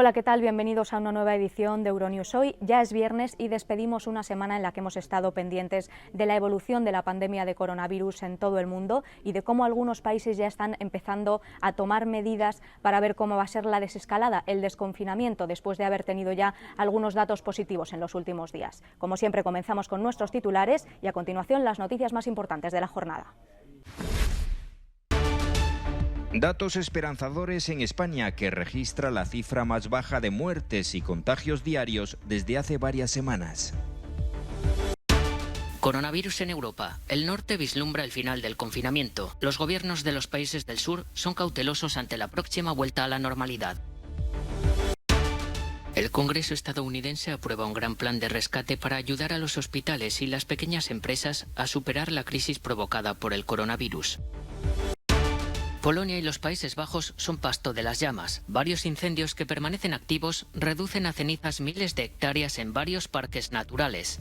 Hola, ¿qué tal? Bienvenidos a una nueva edición de Euronews. Hoy ya es viernes y despedimos una semana en la que hemos estado pendientes de la evolución de la pandemia de coronavirus en todo el mundo y de cómo algunos países ya están empezando a tomar medidas para ver cómo va a ser la desescalada, el desconfinamiento, después de haber tenido ya algunos datos positivos en los últimos días. Como siempre, comenzamos con nuestros titulares y a continuación las noticias más importantes de la jornada. Datos esperanzadores en España, que registra la cifra más baja de muertes y contagios diarios desde hace varias semanas. Coronavirus en Europa. El norte vislumbra el final del confinamiento. Los gobiernos de los países del sur son cautelosos ante la próxima vuelta a la normalidad. El Congreso estadounidense aprueba un gran plan de rescate para ayudar a los hospitales y las pequeñas empresas a superar la crisis provocada por el coronavirus. Polonia y los Países Bajos son pasto de las llamas. Varios incendios que permanecen activos reducen a cenizas miles de hectáreas en varios parques naturales.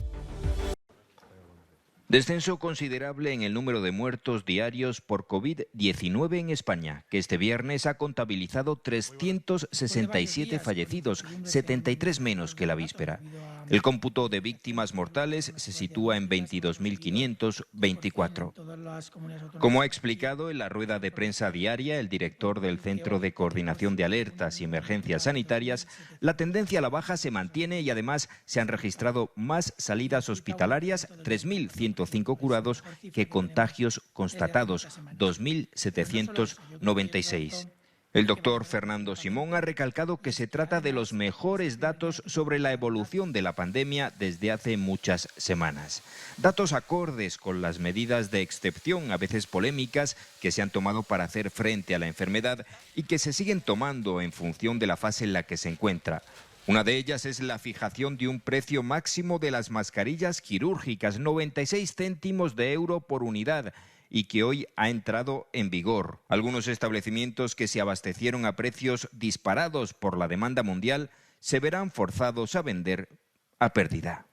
Descenso considerable en el número de muertos diarios por COVID-19 en España, que este viernes ha contabilizado 367 fallecidos, 73 menos que la víspera. El cómputo de víctimas mortales se sitúa en 22.524. Como ha explicado en la rueda de prensa diaria el director del Centro de Coordinación de Alertas y Emergencias Sanitarias, la tendencia a la baja se mantiene y además se han registrado más salidas hospitalarias, 3.105 curados, que contagios constatados, 2.796. El doctor Fernando Simón ha recalcado que se trata de los mejores datos sobre la evolución de la pandemia desde hace muchas semanas. Datos acordes con las medidas de excepción, a veces polémicas, que se han tomado para hacer frente a la enfermedad y que se siguen tomando en función de la fase en la que se encuentra. Una de ellas es la fijación de un precio máximo de las mascarillas quirúrgicas, 96 céntimos de euro por unidad, y que hoy ha entrado en vigor. Algunos establecimientos que se abastecieron a precios disparados por la demanda mundial se verán forzados a vender a pérdida.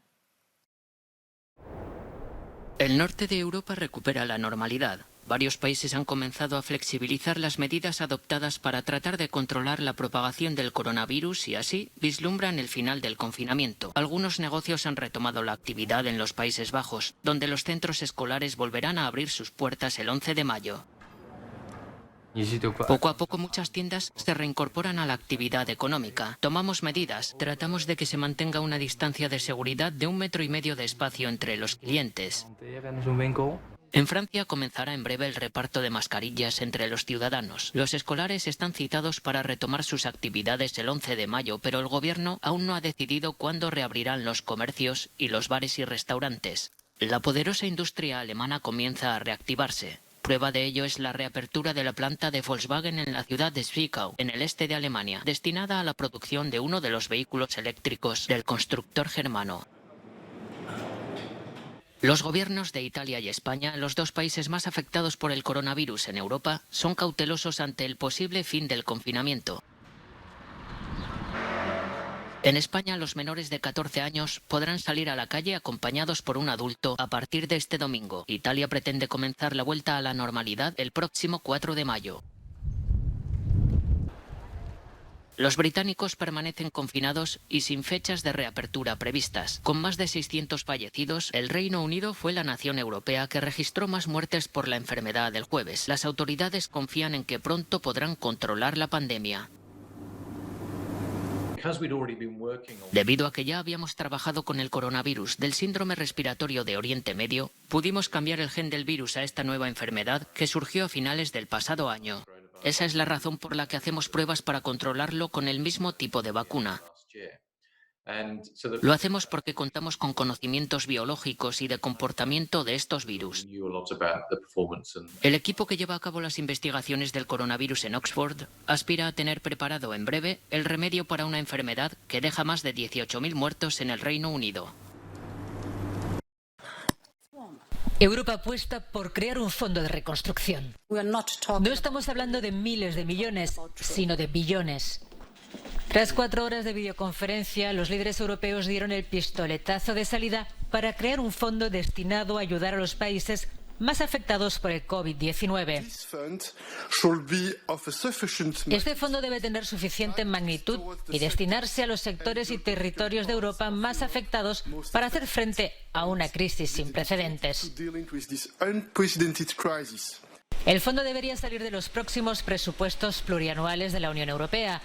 El norte de Europa recupera la normalidad. Varios países han comenzado a flexibilizar las medidas adoptadas para tratar de controlar la propagación del coronavirus y así vislumbran el final del confinamiento. Algunos negocios han retomado la actividad en los Países Bajos, donde los centros escolares volverán a abrir sus puertas el 11 de mayo. Poco a poco muchas tiendas se reincorporan a la actividad económica. Tomamos medidas, tratamos de que se mantenga una distancia de seguridad de 1,5 metros de espacio entre los clientes. En Francia comenzará en breve el reparto de mascarillas entre los ciudadanos. Los escolares están citados para retomar sus actividades el 11 de mayo, pero el gobierno aún no ha decidido cuándo reabrirán los comercios y los bares y restaurantes. La poderosa industria alemana comienza a reactivarse. Prueba de ello es la reapertura de la planta de Volkswagen en la ciudad de Zwickau, en el este de Alemania, destinada a la producción de uno de los vehículos eléctricos del constructor germano. Los gobiernos de Italia y España, los dos países más afectados por el coronavirus en Europa, son cautelosos ante el posible fin del confinamiento. En España, los menores de 14 años podrán salir a la calle acompañados por un adulto a partir de este domingo. Italia pretende comenzar la vuelta a la normalidad el próximo 4 de mayo. Los británicos permanecen confinados y sin fechas de reapertura previstas. Con más de 600 fallecidos, el Reino Unido fue la nación europea que registró más muertes por la enfermedad el jueves. Las autoridades confían en que pronto podrán controlar la pandemia. Debido a que ya habíamos trabajado con el coronavirus del síndrome respiratorio de Oriente Medio, pudimos cambiar el gen del virus a esta nueva enfermedad que surgió a finales del pasado año. Esa es la razón por la que hacemos pruebas para controlarlo con el mismo tipo de vacuna. Lo hacemos porque contamos con conocimientos biológicos y de comportamiento de estos virus. El equipo que lleva a cabo las investigaciones del coronavirus en Oxford aspira a tener preparado en breve el remedio para una enfermedad que deja más de 18.000 muertos en el Reino Unido. Europa apuesta por crear un fondo de reconstrucción. No estamos hablando de miles de millones, sino de billones. Tras 4 horas de videoconferencia, los líderes europeos dieron el pistoletazo de salida para crear un fondo destinado a ayudar a los países más afectados por el COVID-19. Este fondo debe tener suficiente magnitud y destinarse a los sectores y territorios de Europa más afectados para hacer frente a una crisis sin precedentes. El fondo debería salir de los próximos presupuestos plurianuales de la Unión Europea,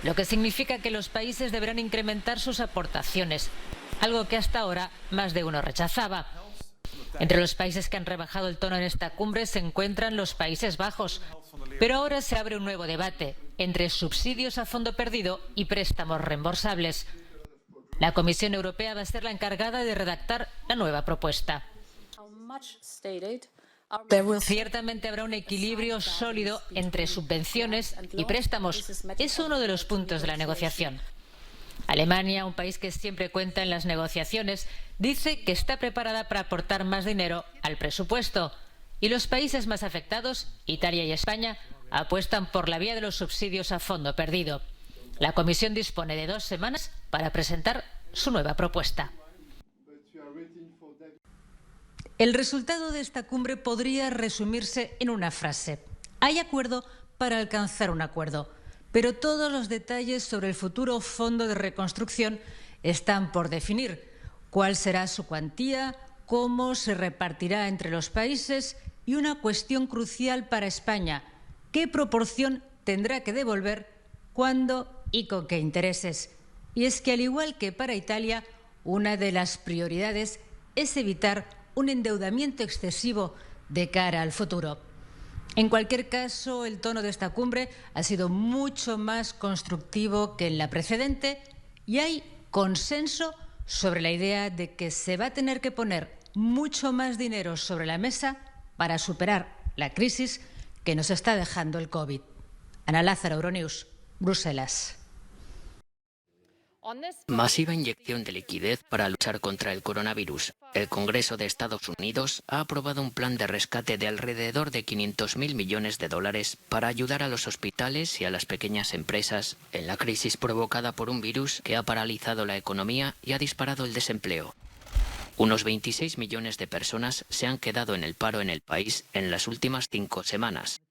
lo que significa que los países deberán incrementar sus aportaciones, algo que hasta ahora más de uno rechazaba. Entre los países que han rebajado el tono en esta cumbre se encuentran los Países Bajos, pero ahora se abre un nuevo debate entre subsidios a fondo perdido y préstamos reembolsables. La Comisión Europea va a ser la encargada de redactar la nueva propuesta. Ciertamente habrá un equilibrio sólido entre subvenciones y préstamos. Es uno de los puntos de la negociación. Alemania, un país que siempre cuenta en las negociaciones, dice que está preparada para aportar más dinero al presupuesto. Y los países más afectados, Italia y España, apuestan por la vía de los subsidios a fondo perdido. La Comisión dispone de 2 semanas para presentar su nueva propuesta. El resultado de esta cumbre podría resumirse en una frase. Hay acuerdo para alcanzar un acuerdo, pero todos los detalles sobre el futuro fondo de reconstrucción están por definir. ¿Cuál será su cuantía? ¿Cómo se repartirá entre los países? Y una cuestión crucial para España, ¿qué proporción tendrá que devolver? ¿Cuándo y con qué intereses? Y es que, al igual que para Italia, una de las prioridades es evitar un endeudamiento excesivo de cara al futuro. En cualquier caso, el tono de esta cumbre ha sido mucho más constructivo que en la precedente y hay consenso sobre la idea de que se va a tener que poner mucho más dinero sobre la mesa para superar la crisis que nos está dejando el COVID. Ana Lázaro, Euronews, Bruselas. Masiva inyección de liquidez para luchar contra el coronavirus. El Congreso de Estados Unidos ha aprobado un plan de rescate de alrededor de 500.000 millones de dólares para ayudar a los hospitales y a las pequeñas empresas en la crisis provocada por un virus que ha paralizado la economía y ha disparado el desempleo. Unos 26 millones de personas se han quedado en el paro en el país en las últimas 5 semanas.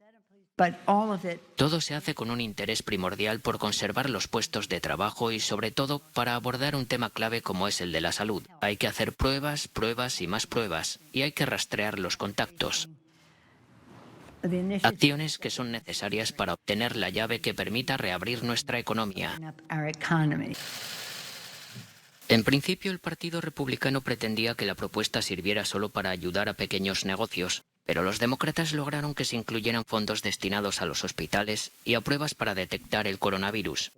Todo se hace con un interés primordial por conservar los puestos de trabajo y, sobre todo, para abordar un tema clave como es el de la salud. Hay que hacer pruebas, pruebas y más pruebas, y hay que rastrear los contactos. Acciones que son necesarias para obtener la llave que permita reabrir nuestra economía. En principio, el Partido Republicano pretendía que la propuesta sirviera solo para ayudar a pequeños negocios, pero los demócratas lograron que se incluyeran fondos destinados a los hospitales y a pruebas para detectar el coronavirus.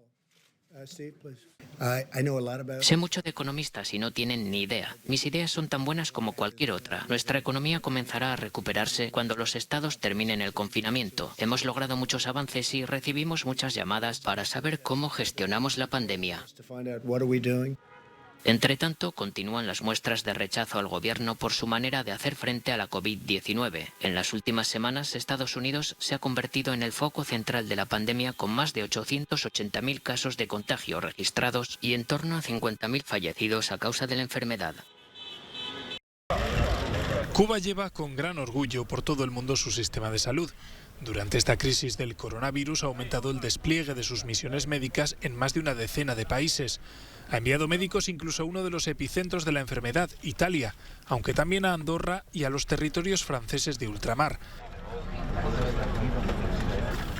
Sé mucho de economistas y no tienen ni idea. Mis ideas son tan buenas como cualquier otra. Nuestra economía comenzará a recuperarse cuando los estados terminen el confinamiento. Hemos logrado muchos avances y recibimos muchas llamadas para saber cómo gestionamos la pandemia. Entre tanto, continúan las muestras de rechazo al gobierno por su manera de hacer frente a la COVID-19. En las últimas semanas, Estados Unidos se ha convertido en el foco central de la pandemia con más de 880.000 casos de contagio registrados y en torno a 50.000 fallecidos a causa de la enfermedad. Cuba lleva con gran orgullo por todo el mundo su sistema de salud. Durante esta crisis del coronavirus ha aumentado el despliegue de sus misiones médicas en más de una decena de países. Ha enviado médicos incluso a uno de los epicentros de la enfermedad, Italia, aunque también a Andorra y a los territorios franceses de ultramar.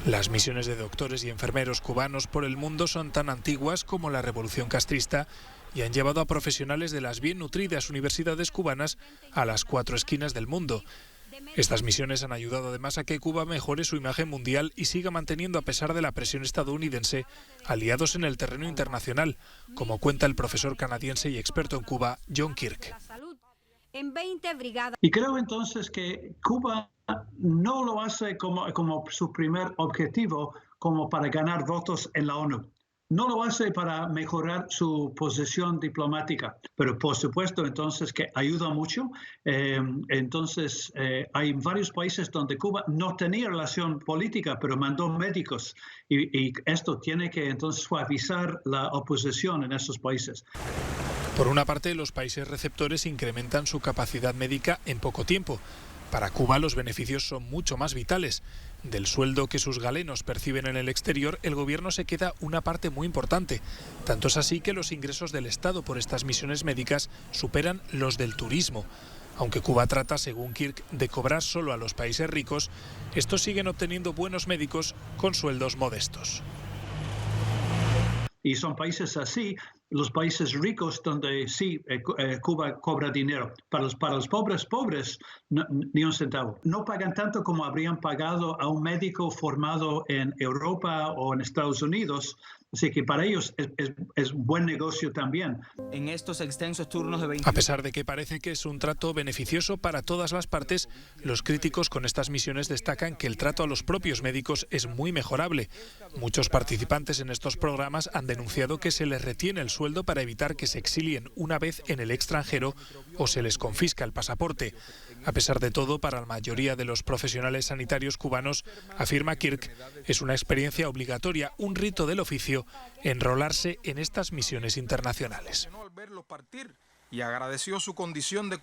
Las misiones de doctores y enfermeros cubanos por el mundo son tan antiguas como la Revolución Castrista y han llevado a profesionales de las bien nutridas universidades cubanas a las 4 esquinas del mundo. Estas misiones han ayudado además a que Cuba mejore su imagen mundial y siga manteniendo, a pesar de la presión estadounidense, aliados en el terreno internacional, como cuenta el profesor canadiense y experto en Cuba, John Kirk. Y creo entonces que Cuba no lo hace como su primer objetivo, como para ganar votos en la ONU. No lo hace para mejorar su posición diplomática, pero por supuesto entonces que ayuda mucho. Hay varios países donde Cuba no tenía relación política, pero mandó médicos y esto tiene que entonces suavizar la oposición en esos países. Por una parte, los países receptores incrementan su capacidad médica en poco tiempo. Para Cuba los beneficios son mucho más vitales. Del sueldo que sus galenos perciben en el exterior, el gobierno se queda una parte muy importante. Tanto es así que los ingresos del Estado por estas misiones médicas superan los del turismo. Aunque Cuba trata, según Kirk, de cobrar solo a los países ricos, estos siguen obteniendo buenos médicos con sueldos modestos. Y son países así, los países ricos donde sí Cuba cobra dinero. Para los pobres, no, ni un centavo. No pagan tanto como habrían pagado a un médico formado en Europa o en Estados Unidos. Así que para ellos es buen negocio también. En estos extensos turnos de 20... A pesar de que parece que es un trato beneficioso para todas las partes, los críticos con estas misiones destacan que el trato a los propios médicos es muy mejorable. Muchos participantes en estos programas han denunciado que se les retiene el sueldo para evitar que se exilien una vez en el extranjero o se les confisca el pasaporte. A pesar de todo, para la mayoría de los profesionales sanitarios cubanos, afirma Kirk, es una experiencia obligatoria, un rito del oficio, enrolarse en estas misiones internacionales. Y agradeció su condición de...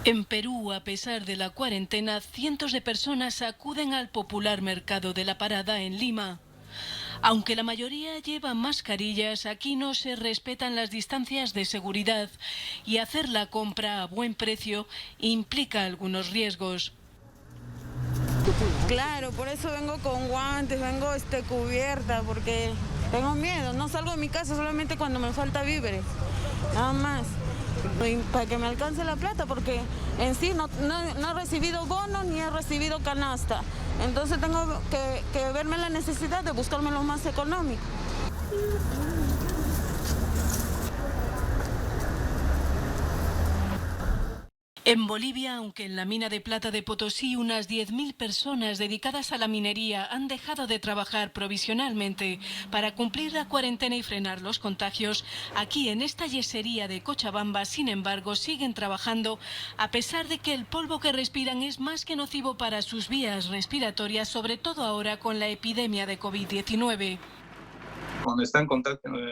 En Perú, a pesar de la cuarentena, cientos de personas acuden al popular mercado de La Parada en Lima. Aunque la mayoría lleva mascarillas, aquí no se respetan las distancias de seguridad y hacer la compra a buen precio implica algunos riesgos. Claro, por eso vengo con guantes, vengo cubierta, porque tengo miedo. No salgo de mi casa solamente cuando me falta víveres, nada más. Y para que me alcance la plata, porque en sí no he recibido bono ni he recibido canasta. Entonces tengo que verme la necesidad de buscarme lo más económico. En Bolivia, aunque en la mina de plata de Potosí unas 10.000 personas dedicadas a la minería han dejado de trabajar provisionalmente para cumplir la cuarentena y frenar los contagios, aquí en esta yesería de Cochabamba, sin embargo, siguen trabajando a pesar de que el polvo que respiran es más que nocivo para sus vías respiratorias, sobre todo ahora con la epidemia de COVID-19. Cuando están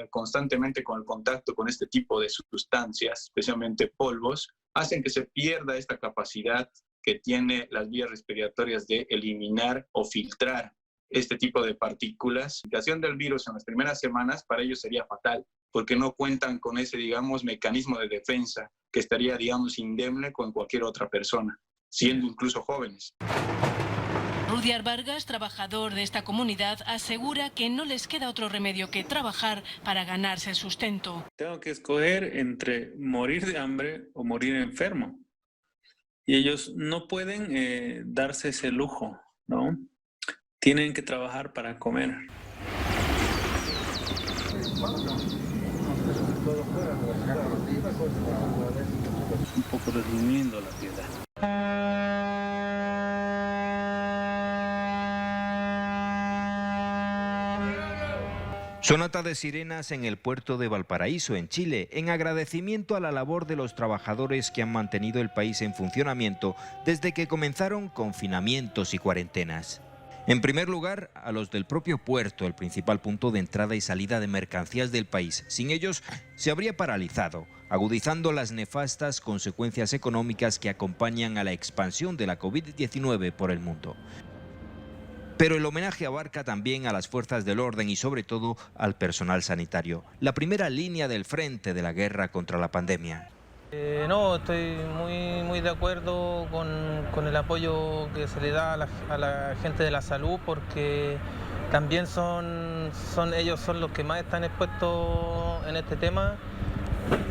constantemente con el contacto con este tipo de sustancias, especialmente polvos, hacen que se pierda esta capacidad que tiene las vías respiratorias de eliminar o filtrar este tipo de partículas. La situación del virus en las primeras semanas para ellos sería fatal, porque no cuentan con ese, mecanismo de defensa que estaría, indemne con cualquier otra persona, siendo incluso jóvenes. Rudyard Vargas, trabajador de esta comunidad, asegura que no les queda otro remedio que trabajar para ganarse el sustento. Tengo que escoger entre morir de hambre o morir enfermo. Y ellos no pueden darse ese lujo, ¿no? Tienen que trabajar para comer. Un poco resumiendo la piedad. Sonata de sirenas en el puerto de Valparaíso, en Chile, en agradecimiento a la labor de los trabajadores que han mantenido el país en funcionamiento desde que comenzaron confinamientos y cuarentenas. En primer lugar, a los del propio puerto, el principal punto de entrada y salida de mercancías del país. Sin ellos, se habría paralizado, agudizando las nefastas consecuencias económicas que acompañan a la expansión de la COVID-19 por el mundo. Pero el homenaje abarca también a las fuerzas del orden y sobre todo al personal sanitario, la primera línea del frente de la guerra contra la pandemia. No, estoy muy de acuerdo con el apoyo que se le da a la gente de la salud, porque también ellos son los que más están expuestos en este tema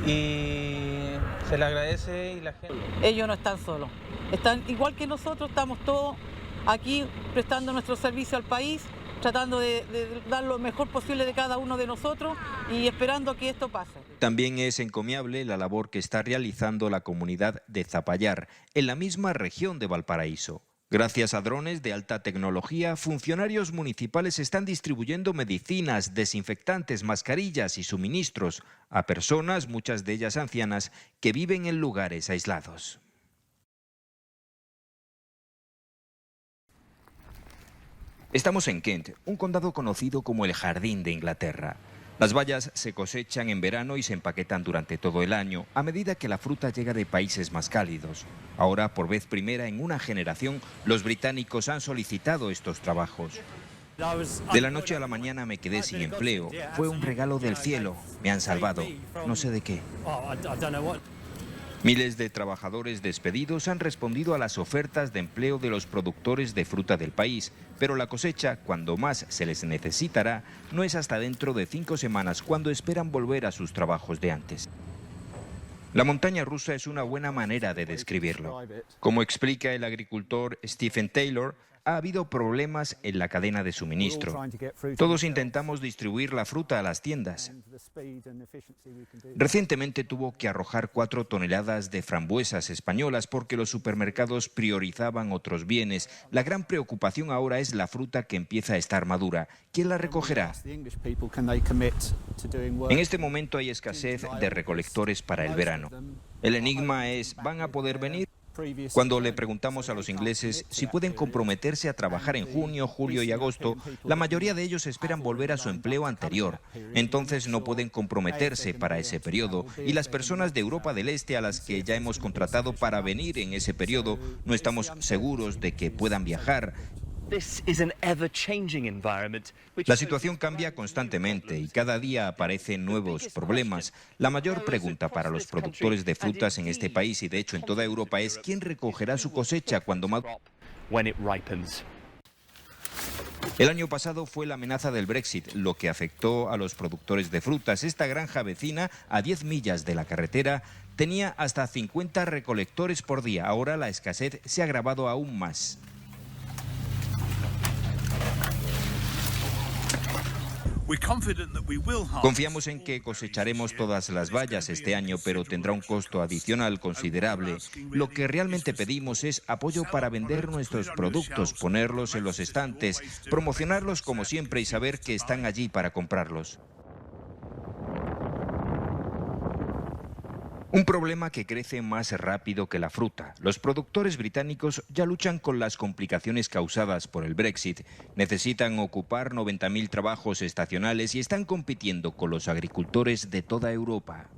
y se le agradece. Y la gente... Ellos no están solos, están igual que nosotros, estamos todos aquí prestando nuestro servicio al país, tratando de dar lo mejor posible de cada uno de nosotros y esperando que esto pase. También es encomiable la labor que está realizando la comunidad de Zapallar, en la misma región de Valparaíso. Gracias a drones de alta tecnología, funcionarios municipales están distribuyendo medicinas, desinfectantes, mascarillas y suministros a personas, muchas de ellas ancianas, que viven en lugares aislados. Estamos en Kent, un condado conocido como el Jardín de Inglaterra. Las bayas se cosechan en verano y se empaquetan durante todo el año, a medida que la fruta llega de países más cálidos. Ahora, por vez primera en una generación, los británicos han solicitado estos trabajos. De la noche a la mañana me quedé sin empleo. Fue un regalo del cielo. Me han salvado. No sé de qué. Miles de trabajadores despedidos han respondido a las ofertas de empleo de los productores de fruta del país, pero la cosecha, cuando más se les necesitará, no es hasta dentro de 5 semanas, cuando esperan volver a sus trabajos de antes. La montaña rusa es una buena manera de describirlo. Como explica el agricultor Stephen Taylor, ha habido problemas en la cadena de suministro. Todos intentamos distribuir la fruta a las tiendas. Recientemente tuvo que arrojar 4 toneladas de frambuesas españolas porque los supermercados priorizaban otros bienes. La gran preocupación ahora es la fruta que empieza a estar madura. ¿Quién la recogerá? En este momento hay escasez de recolectores para el verano. El enigma es, ¿van a poder venir? Cuando le preguntamos a los ingleses si pueden comprometerse a trabajar en junio, julio y agosto, la mayoría de ellos esperan volver a su empleo anterior. Entonces no pueden comprometerse para ese periodo, y las personas de Europa del Este a las que ya hemos contratado para venir en ese periodo no estamos seguros de que puedan viajar. La situación cambia constantemente y cada día aparecen nuevos problemas. La mayor pregunta para los productores de frutas en este país y de hecho en toda Europa es ¿quién recogerá su cosecha cuando madure? El año pasado fue la amenaza del Brexit lo que afectó a los productores de frutas. Esta granja vecina, a 10 millas de la carretera, tenía hasta 50 recolectores por día. Ahora la escasez se ha agravado aún más. Confiamos en que cosecharemos todas las bayas este año, pero tendrá un costo adicional considerable. Lo que realmente pedimos es apoyo para vender nuestros productos, ponerlos en los estantes, promocionarlos como siempre y saber que están allí para comprarlos. Un problema que crece más rápido que la fruta. Los productores británicos ya luchan con las complicaciones causadas por el Brexit. Necesitan ocupar 90.000 trabajos estacionales y están compitiendo con los agricultores de toda Europa.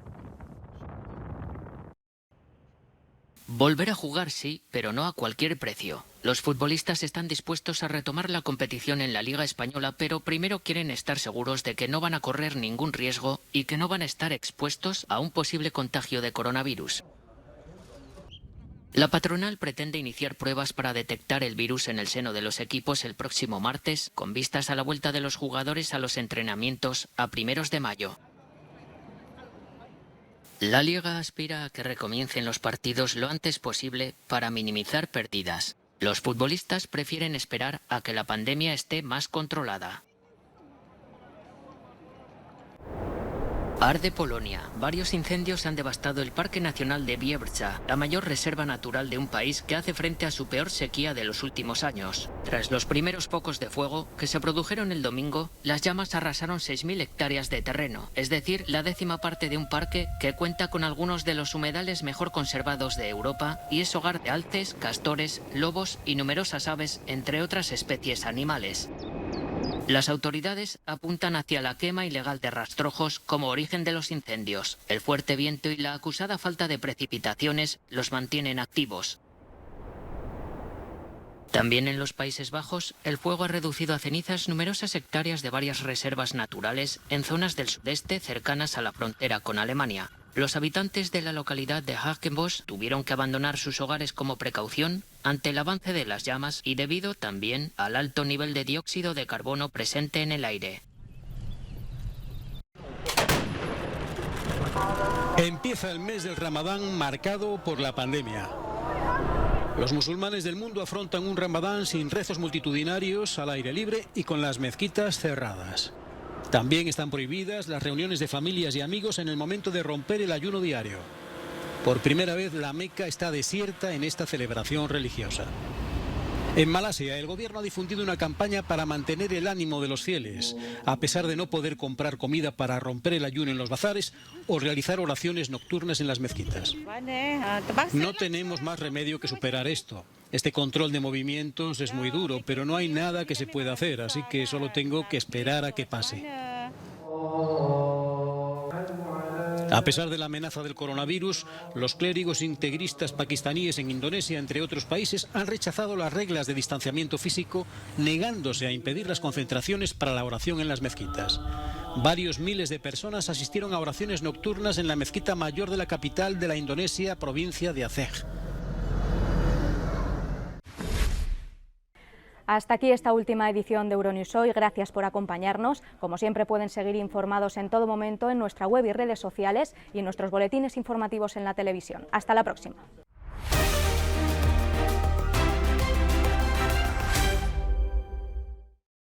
Volver a jugar sí, pero no a cualquier precio. Los futbolistas están dispuestos a retomar la competición en la Liga Española, pero primero quieren estar seguros de que no van a correr ningún riesgo y que no van a estar expuestos a un posible contagio de coronavirus. La patronal pretende iniciar pruebas para detectar el virus en el seno de los equipos el próximo martes, con vistas a la vuelta de los jugadores a los entrenamientos a primeros de mayo. La Liga aspira a que recomiencen los partidos lo antes posible para minimizar pérdidas. Los futbolistas prefieren esperar a que la pandemia esté más controlada. Arde Polonia. Varios incendios han devastado el Parque Nacional de Biebrza, la mayor reserva natural de un país que hace frente a su peor sequía de los últimos años. Tras los primeros focos de fuego que se produjeron el domingo, las llamas arrasaron 6.000 hectáreas de terreno, es decir, la 10ª parte de un parque que cuenta con algunos de los humedales mejor conservados de Europa y es hogar de alces, castores, lobos y numerosas aves, entre otras especies animales. Las autoridades apuntan hacia la quema ilegal de rastrojos como origen de los incendios. El fuerte viento y la acusada falta de precipitaciones los mantienen activos. También en los Países Bajos, el fuego ha reducido a cenizas numerosas hectáreas de varias reservas naturales en zonas del sudeste cercanas a la frontera con Alemania. Los habitantes de la localidad de Hagenbosch tuvieron que abandonar sus hogares como precaución ante el avance de las llamas y debido también al alto nivel de dióxido de carbono presente en el aire. Empieza el mes del Ramadán marcado por la pandemia. Los musulmanes del mundo afrontan un Ramadán sin rezos multitudinarios, al aire libre y con las mezquitas cerradas. También están prohibidas las reuniones de familias y amigos en el momento de romper el ayuno diario. Por primera vez la Meca está desierta en esta celebración religiosa. En Malasia, el gobierno ha difundido una campaña para mantener el ánimo de los fieles, a pesar de no poder comprar comida para romper el ayuno en los bazares o realizar oraciones nocturnas en las mezquitas. No tenemos más remedio que superar esto. Este control de movimientos es muy duro, pero no hay nada que se pueda hacer, así que solo tengo que esperar a que pase. A pesar de la amenaza del coronavirus, los clérigos integristas pakistaníes en Indonesia, entre otros países, han rechazado las reglas de distanciamiento físico, negándose a impedir las concentraciones para la oración en las mezquitas. Varios miles de personas asistieron a oraciones nocturnas en la mezquita mayor de la capital de la Indonesia, provincia de Aceh. Hasta aquí esta última edición de Euronews Hoy. Gracias por acompañarnos. Como siempre, pueden seguir informados en todo momento en nuestra web y redes sociales y en nuestros boletines informativos en la televisión. Hasta la próxima.